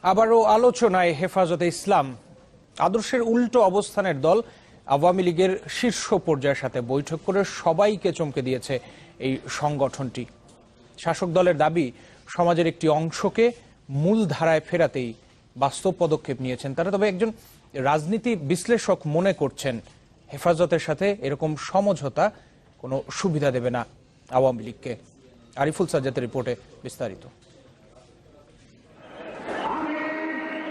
আবারও আলোচনায় হেফাজতে ইসলাম। আদর্শের উল্টো অবস্থানের দল আওয়ামী লীগের শীর্ষ পর্যায়ের সাথে বৈঠক করে সবাইকে চমকে দিয়েছে এই সংগঠনটি। শাসক দলের দাবি, সমাজের একটি অংশকে মূল ধারায় ফেরাতেই বাস্তব পদক্ষেপ নিয়েছেন তারা। তবে একজন রাজনীতি বিশ্লেষক মনে করছেন, হেফাজতের সাথে এরকম সমঝোতা কোনো সুবিধা দেবে না আওয়ামী লীগকে। আরিফুল সাজ্জাদের রিপোর্টে বিস্তারিত।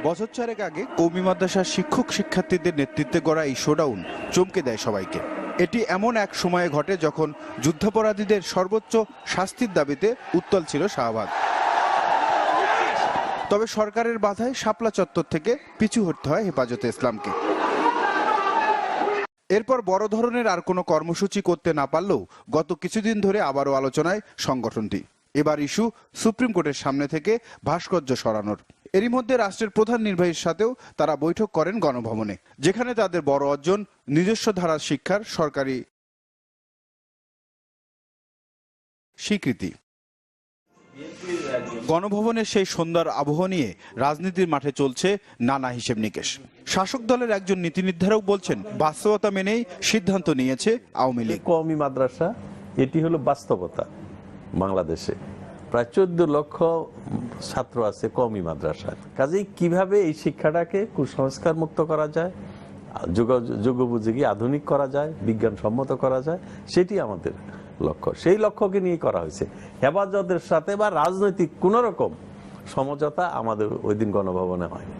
বছর চারেক আগে কওমি মাদ্রাসার শিক্ষক শিক্ষার্থীদের নেতৃত্বে গড়া এই শোডাউন চমকে দেয় সবাইকে। এটি এমন এক সময়ে ঘটে যখন যুদ্ধাপরাধীদের সর্বোচ্চ শাস্তির দাবিতে উত্তাল ছিল শাহবাগ। তবে সরকারের বাধায় শাপলা চত্বর থেকে পিছু হটতে হয় হেফাজতে ইসলামকে। এরপর বড় ধরনের আর কোনো কর্মসূচি করতে না পারলেও গত কিছুদিন ধরে আবারও আলোচনায় সংগঠনটি। এবার ইস্যু সুপ্রিম কোর্টের সামনে থেকে ভাস্কর্য সরানোর। এরই মধ্যে রাষ্ট্রের প্রধান নির্বাহীর সাথেও তারা বৈঠক করেন গণভবনে, যেখানে তাদের বড় অর্জন নিজস্ব ধারার শিক্ষার সরকারি স্বীকৃতি। গণভবনের সেই সন্ধ্যার আবহ নিয়ে রাজনীতির মাঠে চলছে নানা হিসেব নিকেশ। শাসক দলের একজন নীতি নির্ধারক বলছেন, বাস্তবতা মেনেই সিদ্ধান্ত নিয়েছে আওয়ামী লীগ। কওমি মাদ্রাসা এটি হলো বাস্তবতা। বাংলাদেশে প্রায় 14 লক্ষ ছাত্র আছে কওমি মাদ্রাসায়। কাজেই কিভাবে এই শিক্ষাটাকে কুসংস্কার মুক্ত করা যায়, যুগোপযোগী আধুনিক করা যায়, বিজ্ঞানসম্মত করা যায়, সেটি আমাদের লক্ষ্য। সেই লক্ষ্যকে নিয়ে করা হয়েছে। হেফাজতের সাথে বা রাজনৈতিক কোন রকম সমঝোতা আমাদের ওই দিন গণভবনে হয়নি।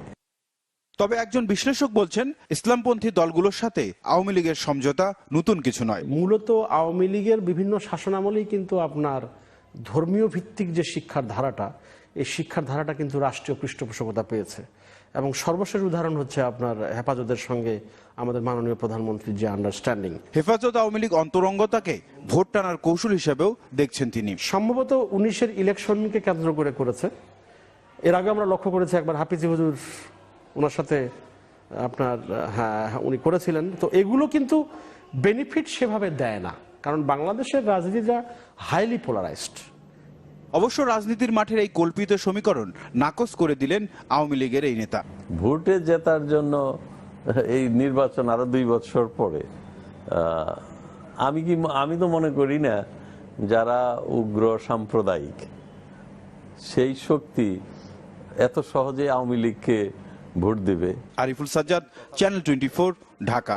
তবে একজন বিশ্লেষক বলছেন, ইসলামপন্থী দলগুলোর সাথে আওয়ামী লীগের সমঝোতা নতুন কিছু নয়। মূলত আওয়ামী লীগের বিভিন্ন শাসনামলেই কিন্তু আপনার ধর্মীয় ভিত্তিক যে শিক্ষার ধারাটা, এই শিক্ষার ধারাটা কিন্তু রাষ্ট্রীয় পৃষ্ঠপোষকতা পেয়েছে। এবং সর্বশেষ উদাহরণ হচ্ছে আপনার হেফাজতের সঙ্গে আমাদের মাননীয় প্রধানমন্ত্রীর যে আন্ডারস্ট্যান্ডিং। হেফাজত আওয়ামী লীগ অন্তরঙ্গতাকে ভোট টানার কৌশল হিসেবেও দেখছেন তিনি। সম্ভবত 19-এর ইলেকশনকে কেন্দ্র করে করেছে। এর আগে আমরা লক্ষ্য করেছি একবার হাফিজি হুজুর ওনার সাথে আপনার উনি করেছিলেন। তো এগুলো কিন্তু বেনিফিট সেভাবে দেয় না, কারণ বাংলাদেশের রাজনীতিটা হাইলি পোলারাইজড। অবশ্য রাজনীতির মাঠের এই কল্পিত সমীকরণ নাকচ করে দিলেন আওয়ামী লীগের এই নেতা। ভোটে জেতার জন্য এই নির্বাচন আরো 2 বছর পরে, আমি তো মনে করি না যারা উগ্র সাম্প্রদায়িক সেই শক্তি এত সহজে আওয়ামী লীগকে ভোট দেবে। আরিফুল সাজ্জাদ, চ্যানেল 24, ঢাকা।